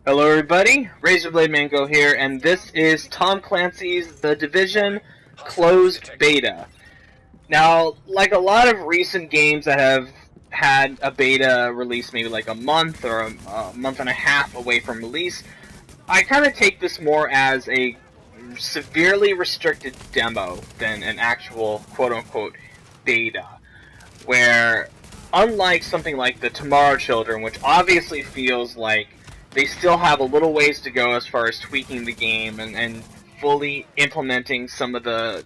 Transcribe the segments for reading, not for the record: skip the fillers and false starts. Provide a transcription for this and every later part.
Hello everybody, Razorblade Mango here, and this is Tom Clancy's The Division Closed Beta. Now, like a lot of recent games that have had a beta release maybe like a month or a month and a half away from release, I kind of take this more as a severely restricted demo than an actual quote-unquote beta, where unlike something like the Tomorrow Children, which obviously feels like they still have a little ways to go as far as tweaking the game and fully implementing some of the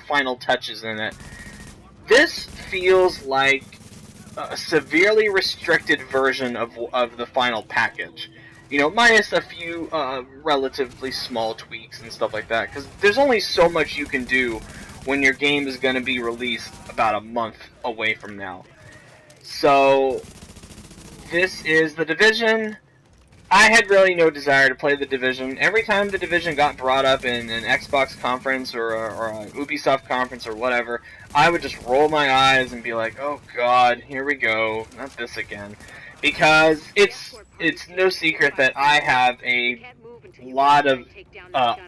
final touches in it. This feels like a severely restricted version of the final package. Minus a few relatively small tweaks and stuff like that, because there's only so much you can do when your game is going to be released about a month away from now. So, this is The Division. I had really no desire to play The Division. Every time The Division got brought up in an Xbox conference or a Ubisoft conference or whatever, I would just roll my eyes and be like, oh god, here we go, not this again. Because it's no secret that I have a lot of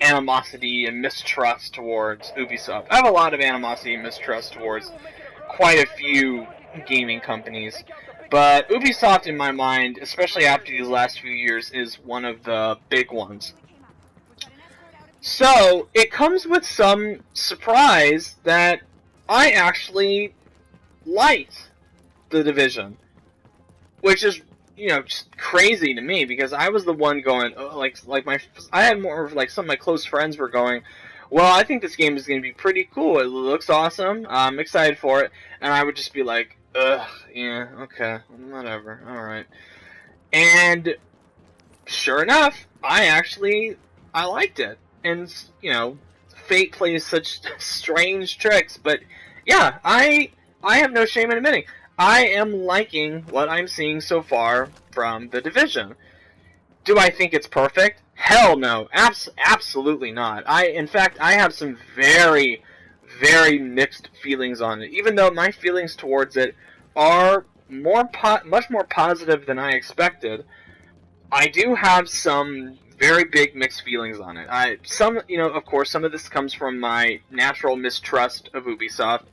animosity and mistrust towards Ubisoft. I have a lot of animosity and mistrust towards quite a few gaming companies. But Ubisoft, in my mind, especially after these last few years, is one of the big ones. So, it comes with some surprise that I actually liked The Division. Which is, just crazy to me, because I was the one going, I had more of, some of my close friends were going, well, I think this game is going to be pretty cool, it looks awesome, I'm excited for it, and I would just be like, ugh, yeah, okay, whatever, alright. And, sure enough, I liked it. And, fate plays such strange tricks, but, yeah, I have no shame in admitting, I am liking what I'm seeing so far from The Division. Do I think it's perfect? Hell no, absolutely not. In fact, I have some very, very mixed feelings on it, even though my feelings towards it are much more positive than I expected. I do have some very big mixed feelings on it. Of course, some of this comes from my natural mistrust of Ubisoft,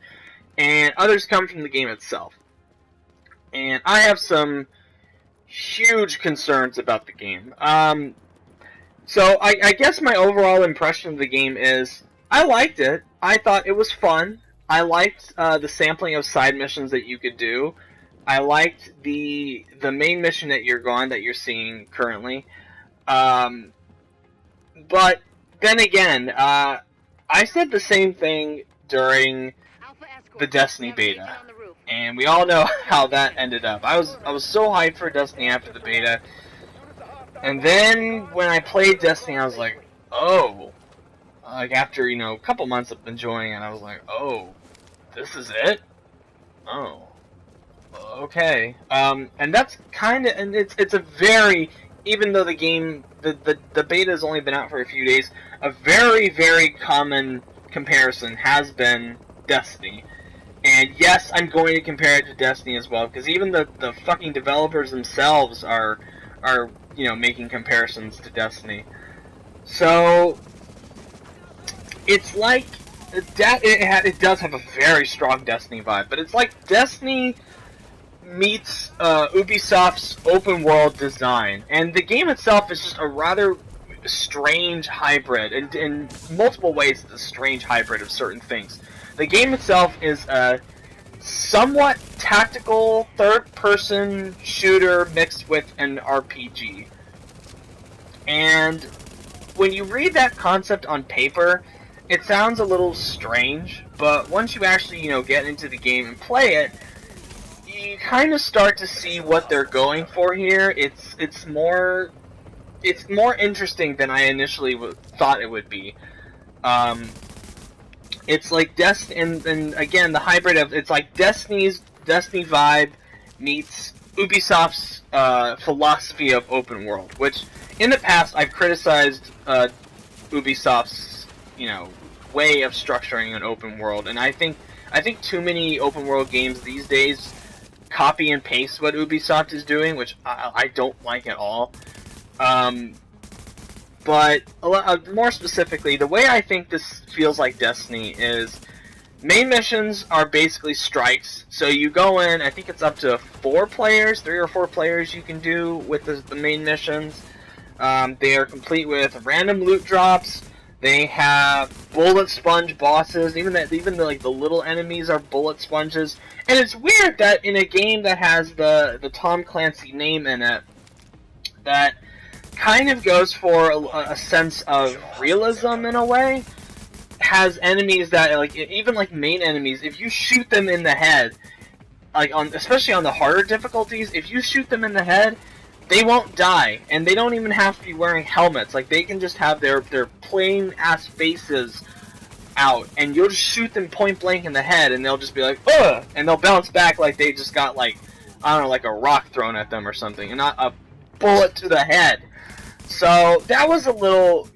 and others come from the game itself. And I have some huge concerns about the game. So I guess my overall impression of the game is, I liked it. I thought it was fun. I liked the sampling of side missions that you could do. I liked the main mission that you're seeing currently. But then again, I said the same thing during the Destiny beta, and we all know how that ended up. I was so hyped for Destiny after the beta, and then when I played Destiny, I was like, oh. After, a couple months of enjoying it, I was like, oh, this is it? Oh. Okay. And that's kind of, and it's a very, even though the game, the beta has only been out for a few days, a very, very common comparison has been Destiny. And yes, I'm going to compare it to Destiny as well, because even the fucking developers themselves are making comparisons to Destiny. So, it's like, it does have a very strong Destiny vibe, but it's like Destiny meets Ubisoft's open world design, and the game itself is just a rather strange hybrid, and in multiple ways it's a strange hybrid of certain things. The game itself is a somewhat tactical third-person shooter mixed with an RPG. And when you read that concept on paper, it sounds a little strange, but once you actually, get into the game and play it, you kind of start to see what they're going for here. It's more interesting than I initially thought it would be. It's like Destiny, and again, the hybrid of, it's like Destiny vibe meets Ubisoft's philosophy of open world, which in the past I've criticized Ubisoft's way of structuring an open world, and I think too many open world games these days copy and paste what Ubisoft is doing, which I don't like at all. But more specifically, the way I think this feels like Destiny is main missions are basically strikes. So you go in, I think it's up to 4 players, 3 or 4 players you can do with the main missions. They are complete with random loot drops. They have bullet sponge bosses. Even the little enemies are bullet sponges. And it's weird that in a game that has the Tom Clancy name in it, that kind of goes for a sense of realism in a way. Has enemies that even main enemies, if you shoot them in the head, especially on the harder difficulties, if you shoot them in the head, they won't die, and they don't even have to be wearing helmets. Like, they can just have their plain ass faces out, and you'll just shoot them point blank in the head, and they'll just be like, ugh, and they'll bounce back like they just got I don't know, like a rock thrown at them or something, and not a bullet to the head. So that was a little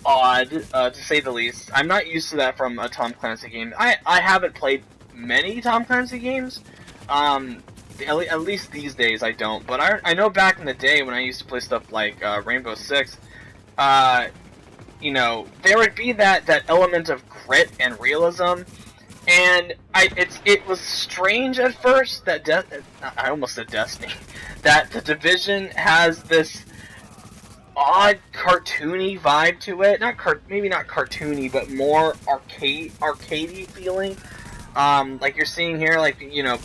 odd, to say the least. I'm not used to that from a Tom Clancy game. I haven't played many Tom Clancy games. At least these days I don't. But I know back in the day when I used to play stuff like Rainbow Six, you know, there would be that element of grit and realism. And it was strange at first that I almost said Destiny, that the Division has this odd cartoony vibe to it. Maybe not cartoony, but more arcadey feeling. Like you're seeing here,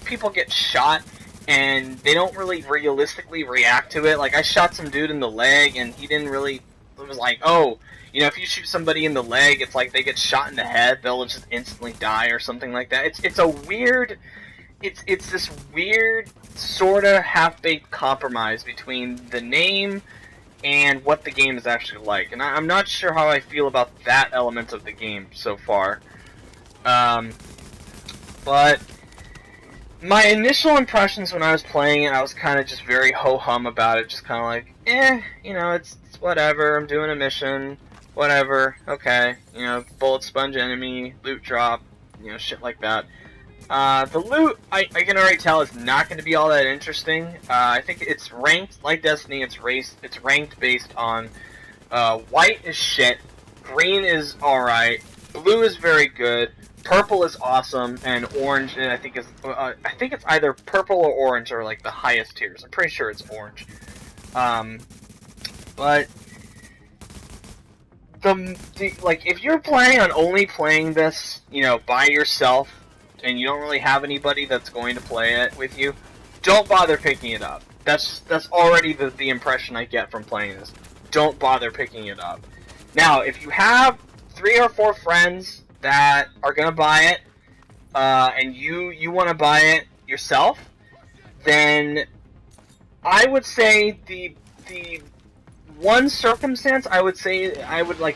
people get shot and they don't really realistically react to it. Like, I shot some dude in the leg and he didn't really. It was like, oh, if you shoot somebody in the leg, it's like they get shot in the head, they'll just instantly die or something like that. It's a weird. It's this weird sort of half-baked compromise between the name and what the game is actually like. And I'm not sure how I feel about that element of the game so far. But my initial impressions when I was playing it, I was kind of just very ho-hum about it. Just kind of like, it's whatever. I'm doing a mission. Whatever. Okay. Bullet sponge enemy, loot drop, shit like that. The loot, I can already tell, is not going to be all that interesting. I think it's ranked, like Destiny, it's ranked based on, white is shit, green is alright, blue is very good, purple is awesome, and orange, I think it's either purple or orange are, the highest tiers. I'm pretty sure it's orange. But if you're planning on only playing this, by yourself, and you don't really have anybody that's going to play it with you, don't bother picking it up. That's already the impression I get from playing this. Don't bother picking it up. Now, if you have 3 or 4 friends that are gonna buy it, and you want to buy it yourself, then I would say the one circumstance I would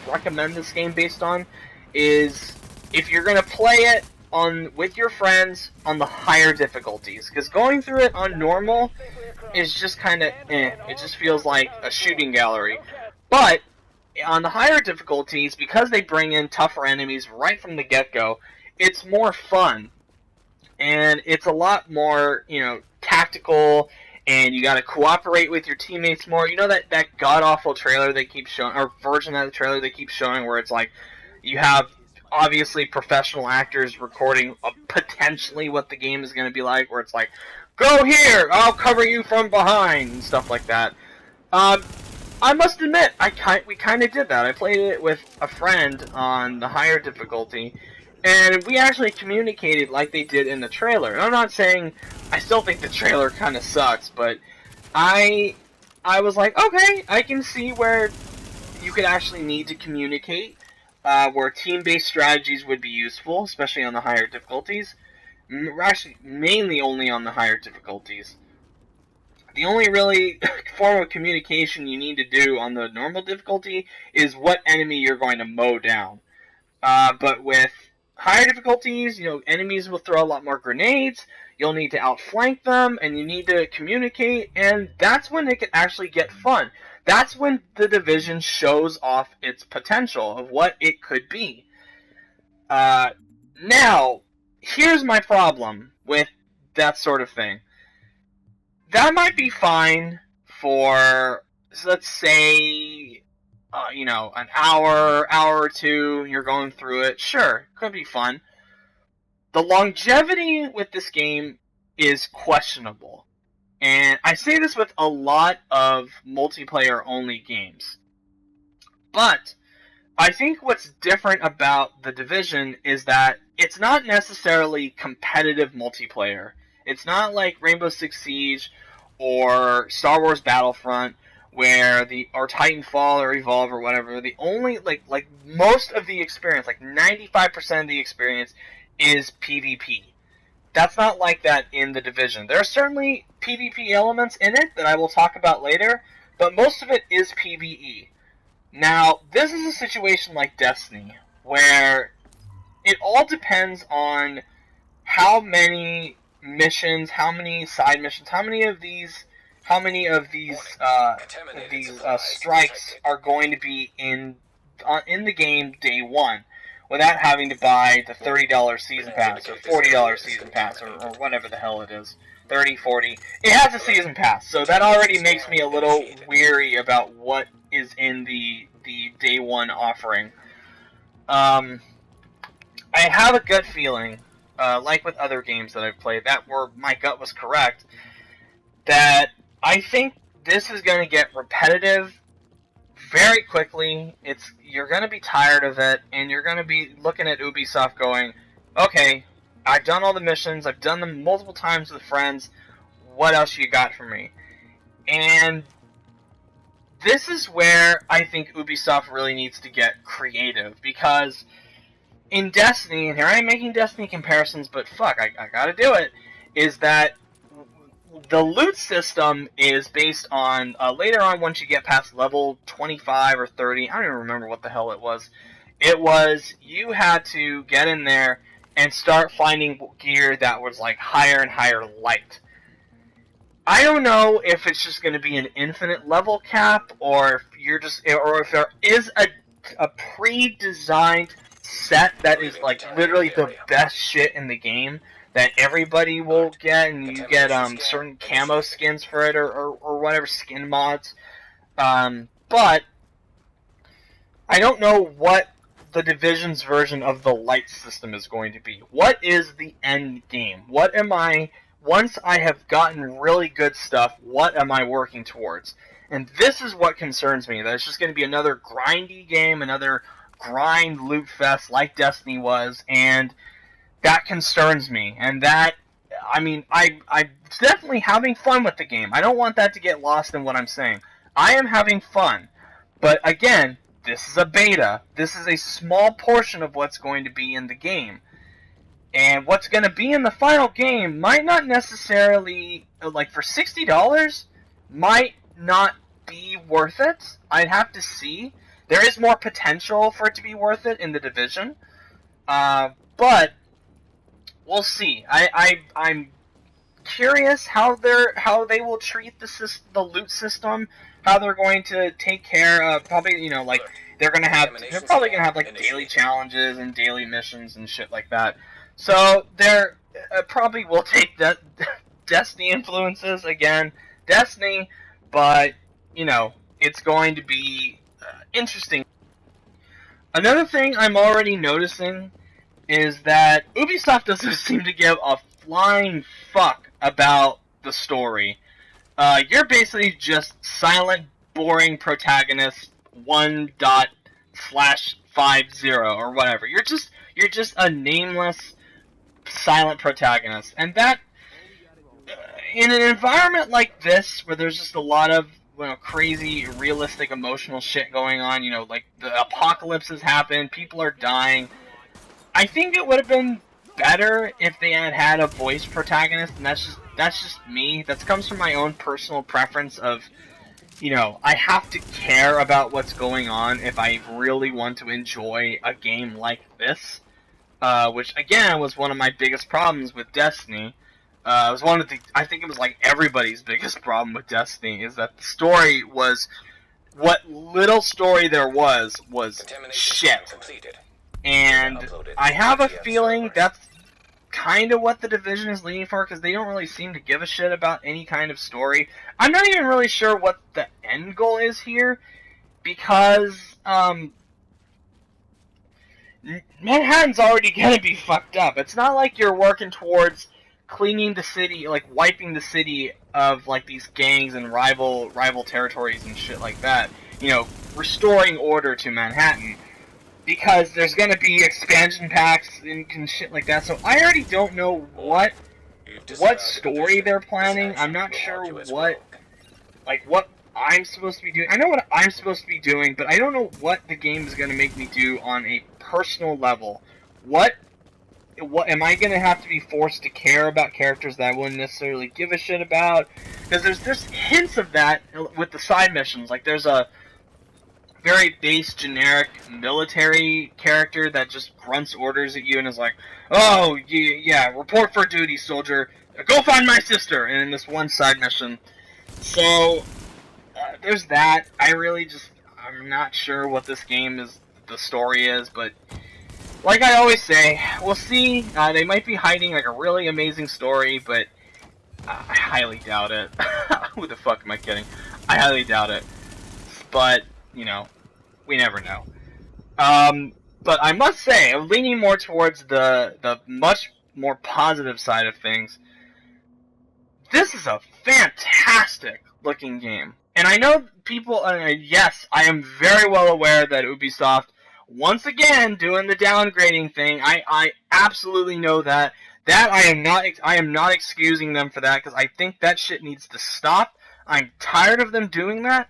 recommend this game based on is if you're gonna play it with your friends on the higher difficulties, because going through it on normal is just kind of it just feels like a shooting gallery. But on the higher difficulties, because they bring in tougher enemies right from the get-go, it's more fun, and it's a lot more tactical, and you got to cooperate with your teammates more. That god-awful trailer they keep showing, or version of the trailer they keep showing, where it's like you have obviously professional actors recording potentially what the game is going to be like, where it's like, go here, I'll cover you from behind, and stuff like that. I must admit, we kind of did that. I played it with a friend on the higher difficulty, and we actually communicated like they did in the trailer. And I'm not saying, I still think the trailer kind of sucks, but I was like, okay, I can see where you could actually need to communicate. Where team-based strategies would be useful, especially on the higher difficulties. Actually, mainly only on the higher difficulties. The only really form of communication you need to do on the normal difficulty is what enemy you're going to mow down. But with higher difficulties, enemies will throw a lot more grenades, you'll need to outflank them, and you need to communicate, and that's when it can actually get fun. That's when the Division shows off its potential of what it could be. Now, here's my problem with that sort of thing. That might be fine for let's say, an hour or two, you're going through it. Sure, could be fun. The longevity with this game is questionable. And I say this with a lot of multiplayer-only games. But I think what's different about The Division is that it's not necessarily competitive multiplayer. It's not like Rainbow Six Siege or Star Wars Battlefront or Titanfall or Evolve or whatever. The only like most of the experience, like 95% of the experience is PvP. That's not like that in The Division. There are certainly PvP elements in it that I will talk about later, but most of it is PvE. Now, this is a situation like Destiny, where it all depends on how many missions, how many side missions, how many of these strikes are going to be in the game day one, without having to buy the $30 season pass or $40 season pass or whatever the hell it is. 30, 40. It has a season pass, so that already makes me a little weary about what is in the day one offering. I have a gut feeling, like with other games that I've played, where my gut was correct, that I think this is going to get repetitive very quickly. You're going to be tired of it, and you're going to be looking at Ubisoft going, okay, I've done all the missions, I've done them multiple times with friends, what else you got for me? And this is where I think Ubisoft really needs to get creative, because in Destiny, and here I am making Destiny comparisons, but fuck, I gotta do it, is that the loot system is based on, later on once you get past level 25 or 30, I don't even remember what the hell it was, you had to get in there and start finding gear that was like higher and higher light. I don't know if it's just going to be an infinite level cap, or if there is a pre-designed set that is like literally the best shit in the game that everybody will get, and you get certain camo skins for it or whatever skin mods. But I don't know what the Division's version of the light system is going to be. What is the end game? Once I have gotten really good stuff, what am I working towards? And this is what concerns me, that it's just going to be another grindy game, another grind loot fest like Destiny was, and that concerns me. And that, I'm definitely having fun with the game. I don't want that to get lost in what I'm saying. I am having fun. But again, this is a beta. This is a small portion of what's going to be in the game. And what's going to be in the final game might not necessarily, like for $60, might not be worth it. I'd have to see. There is more potential for it to be worth it in The Division. But we'll see. I'm curious how they will treat the loot system, how they're going to take care of, probably, they're probably gonna have like daily challenges and daily missions and shit like that. So they're probably will take that Destiny influences again, Destiny, but it's going to be interesting. Another thing I'm already noticing is that Ubisoft doesn't seem to give a flying fuck about the story. You're basically just silent, boring protagonist 1./50 or whatever. You're just a nameless, silent protagonist, and that in an environment like this, where there's just a lot of crazy, realistic, emotional shit going on, like the apocalypse has happened, people are dying. I think it would have been better if they had a voice protagonist, and that's just me. That comes from my own personal preference of, I have to care about what's going on if I really want to enjoy a game like this, which again was one of my biggest problems with Destiny. I think it was like everybody's biggest problem with Destiny, is that the story was, what little story there was shit. And I have a feeling that's kind of what the Division is leaning for, because they don't really seem to give a shit about any kind of story. I'm not even really sure what the end goal is here, because Manhattan's already gonna be fucked up. It's not like you're working towards cleaning the city, like wiping the city of like these gangs and rival territories and shit like that. You know, restoring order to Manhattan. Because there's gonna be expansion packs and shit like that, so I already don't know what story they're planning. I'm not sure what I'm supposed to be doing. I know what I'm supposed to be doing, but I don't know what the game is gonna make me do on a personal level. What am I gonna have to be forced to care about characters that I wouldn't necessarily give a shit about? Because there's hints of that with the side missions. Like there's a very base, generic military character that just grunts orders at you and is like, "Oh, yeah, report for duty, soldier. Go find my sister." And in this one side mission, so there's that. I'm not sure what this game is, the story is, but like I always say, we'll see. They might be hiding like a really amazing story, but I highly doubt it. Who the fuck am I kidding? I highly doubt it. But you know, we never know. But I must say, I'm leaning more towards the much more positive side of things. This is a fantastic looking game. And I know people, yes, I am very well aware that Ubisoft, once again, doing the downgrading thing. I absolutely know that. That I am not excusing them for that, because I think that shit needs to stop. I'm tired of them doing that.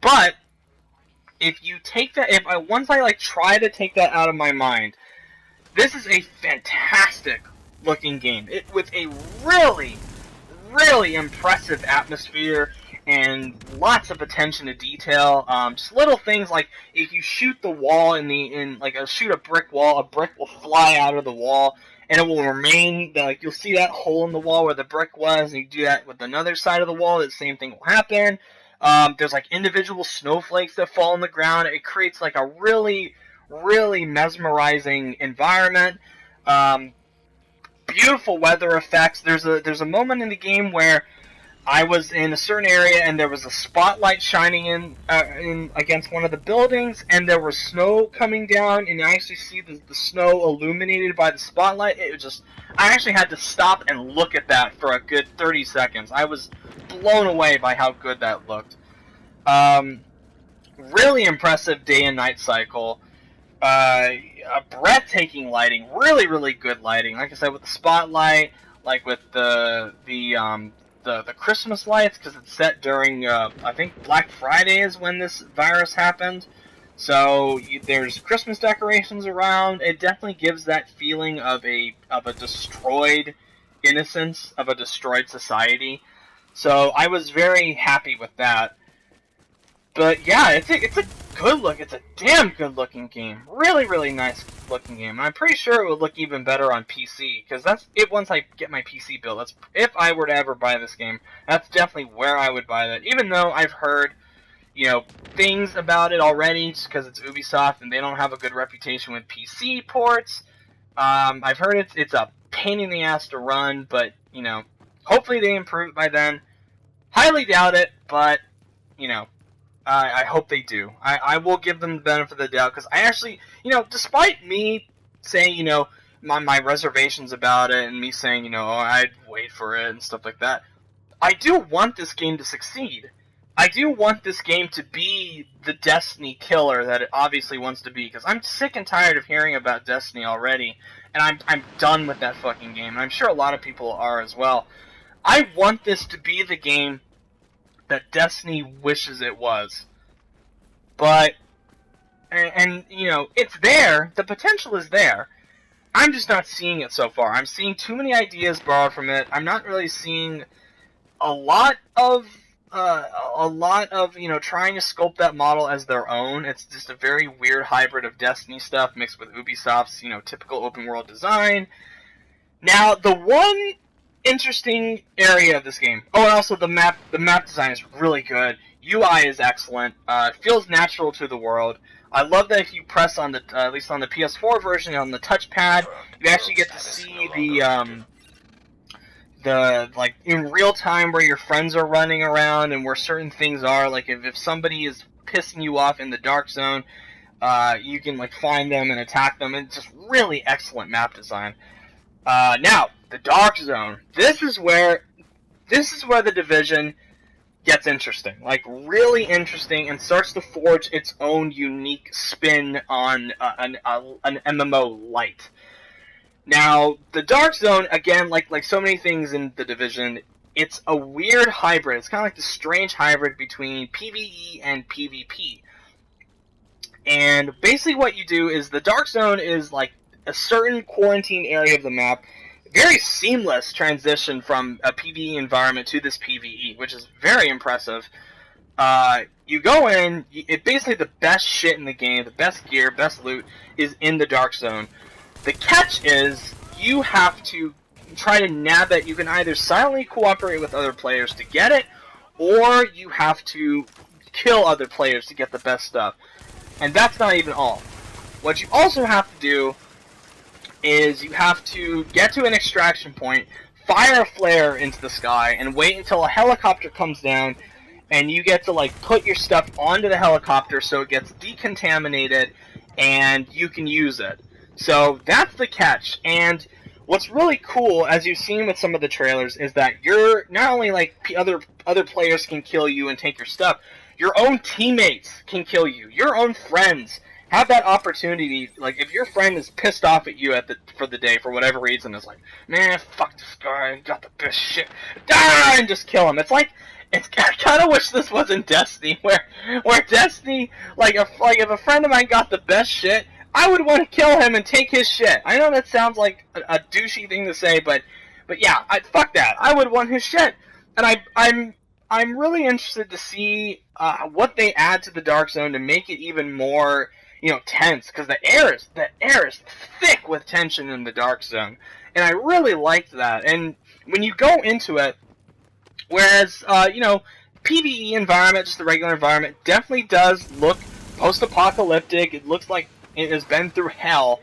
But if you take that, once I try to take that out of my mind, this is a fantastic looking game. With a really, really impressive atmosphere and lots of attention to detail. Just little things like if you shoot the wall shoot a brick wall, a brick will fly out of the wall and it will remain. You'll see that hole in the wall where the brick was, and you do that with another side of the wall, the same thing will happen. There's individual snowflakes that fall on the ground. It creates a really, really mesmerizing environment. Beautiful weather effects. There's a moment in the game where I was in a certain area and there was a spotlight shining in against one of the buildings, and there was snow coming down, and I actually see the snow illuminated by the spotlight. I actually had to stop and look at that for a good 30 seconds. I was blown away by how good that looked. Really impressive day and night cycle. A breathtaking lighting, really, really good lighting. Like I said, with the spotlight, with the Christmas lights, because it's set during I think Black Friday is when this virus happened. So there's Christmas decorations around. It definitely gives that feeling of a destroyed innocence, of a destroyed society. So I was very happy with that. But yeah, it's a good look. It's a damn good looking game. Really, really nice looking game. And I'm pretty sure it would look even better on PC, because that's it. Once I get my PC built, that's if I were to ever buy this game. That's definitely where I would buy that. Even though I've heard, things about it already, just because it's Ubisoft and they don't have a good reputation with PC ports. I've heard it's a pain in the ass to run, but hopefully they improve it by then. Highly doubt it, but I hope they do. I will give them the benefit of the doubt, because I actually, despite me saying, my reservations about it, and me saying, I'd wait for it and stuff like that, I do want this game to succeed. I do want this game to be the Destiny killer that it obviously wants to be, because I'm sick and tired of hearing about Destiny already, and I'm done with that fucking game, and I'm sure a lot of people are as well. I want this to be the game that Destiny wishes it was. But, and it's there, the potential is there. I'm just not seeing it so far. I'm seeing too many ideas borrowed from it. I'm not really seeing a lot of trying to sculpt that model as their own. It's just a very weird hybrid of Destiny stuff mixed with Ubisoft's, typical open world design. Now, the one interesting area of this game. Oh, and also the map design is really good. UI is excellent. It feels natural to the world. I love that if you press on the, at least on the PS4 version, on the touchpad, you actually get to see the like in real time where your friends are running around and where certain things are. Like if somebody is pissing you off in the dark zone, you can like find them and attack them. It's just really excellent map design. Now the dark zone. This is where the Division gets interesting, like really interesting, and starts to forge its own unique spin on an MMO light. Now, the Dark Zone, again, like so many things in the Division, it's a weird hybrid. It's kind of like the strange hybrid between PvE and PvP. And basically what you do is the Dark Zone is like a certain quarantine area of the map, very seamless transition from a PvE environment to this PvE, which is very impressive. You go in, basically the best shit in the game, the best gear, best loot, is in the Dark Zone. The catch is, you have to try to nab it. You can either silently cooperate with other players to get it, or you have to kill other players to get the best stuff. And that's not even all. What you also have to do is you have to get to an extraction point, fire a flare into the sky, and wait until a helicopter comes down, and you get to like put your stuff onto the helicopter so it gets decontaminated, and you can use it. So that's the catch. And what's really cool, as you've seen with some of the trailers, is that you're not only like other players can kill you and take your stuff, your own teammates can kill you. Your own friends have that opportunity. Like if your friend is pissed off at you for the day for whatever reason, is like, man, fuck this guy, got the best shit, and just kill him. I kind of wish this wasn't Destiny, where Destiny, like if a friend of mine got the best shit, I would want to kill him and take his shit. I know that sounds like a douchey thing to say, but yeah, fuck that. I would want his shit, and I'm really interested to see what they add to the Dark Zone to make it even more, tense, because the air is thick with tension in the Dark Zone, and I really liked that. And when you go into it, whereas PvE environment, just the regular environment, definitely does look post-apocalyptic. It looks like it has been through hell.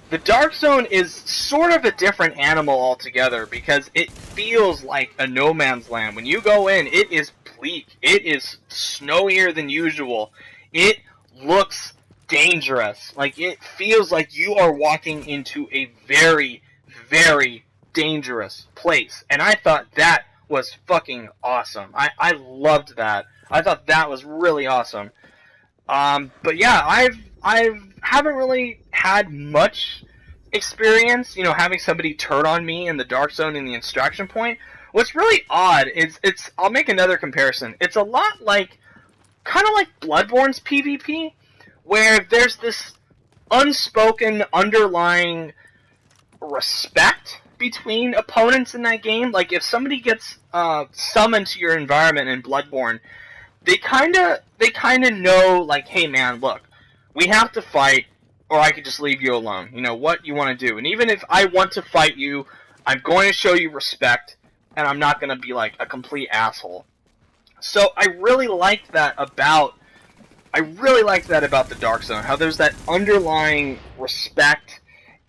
The Dark Zone is sort of a different animal altogether, because it feels like a no man's land. When you go in, it is bleak. It is snowier than usual. It looks dangerous. Like, it feels like you are walking into a very, very dangerous place. And I thought that was fucking awesome. I loved that. I thought that was really awesome. But yeah, I haven't really had much experience, having somebody turn on me in the Dark Zone in the extraction point. What's really odd is I'll make another comparison. It's a lot like, kind of like Bloodborne's PvP, where there's this unspoken underlying respect between opponents in that game. Like if somebody gets summoned to your environment in Bloodborne, they kind of know, like, hey man, look, we have to fight, or I could just leave you alone. What you want to do. And even if I want to fight you, I'm going to show you respect, and I'm not going to be like a complete asshole. So I really liked that about the Dark Zone, how there's that underlying respect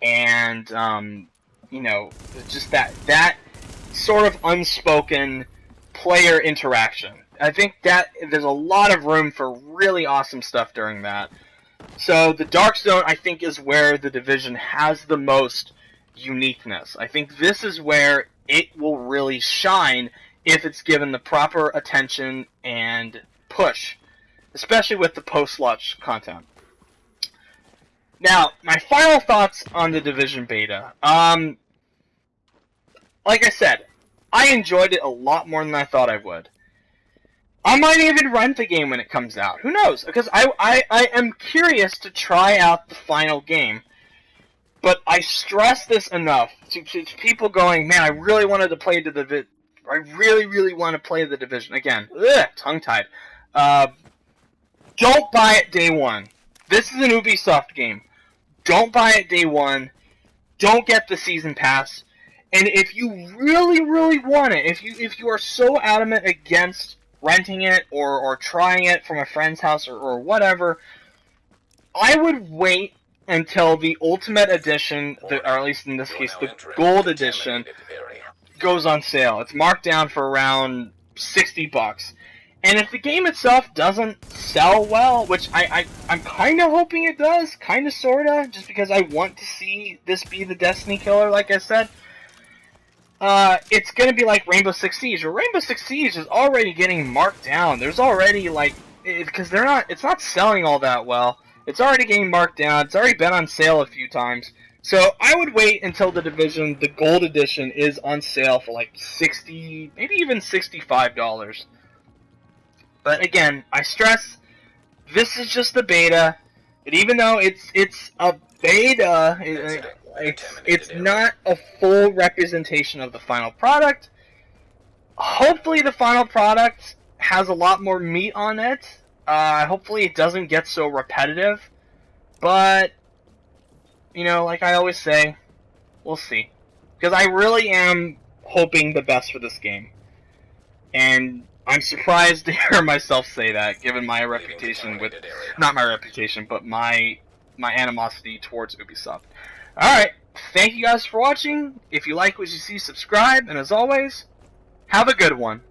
and just that sort of unspoken player interaction. I think that there's a lot of room for really awesome stuff during that. So the Dark Zone, I think, is where the Division has the most uniqueness. I think this is where it will really shine if it's given the proper attention and push, especially with the post-launch content. Now, my final thoughts on the Division beta. Like I said, I enjoyed it a lot more than I thought I would. I might even rent the game when it comes out. Who knows? Because I am curious to try out the final game. But I stress this enough to people going, man, I really wanted to play the I really, really want to play the Division. Again, tongue-tied. Don't buy it day one. This is an Ubisoft game. Don't buy it day one. Don't get the season pass. And if you really, really want it, if you are so adamant against renting it or trying it from a friend's house or whatever, I would wait until the Ultimate Edition, or at least in this case, the Gold Edition, goes on sale. It's marked down for around $60. And if the game itself doesn't sell well, which I'm kind of hoping it does, kind of, sort of, just because I want to see this be the Destiny killer, like I said, it's going to be like Rainbow Six Siege. Where Rainbow Six Siege is already getting marked down. There's already, like, because it's not selling all that well. It's already getting marked down. It's already been on sale a few times. So I would wait until the Division, the Gold Edition, is on sale for like $60, maybe even $65. But again, I stress, this is just the beta. And even though it's a beta, it's not a full representation of the final product. Hopefully the final product has a lot more meat on it. Hopefully it doesn't get so repetitive. But, you know, like I always say, we'll see. Because I really am hoping the best for this game. And I'm surprised to hear myself say that, given my reputation with... Not my reputation, but my animosity towards Ubisoft. Alright, thank you guys for watching. If you like what you see, subscribe. And as always, have a good one.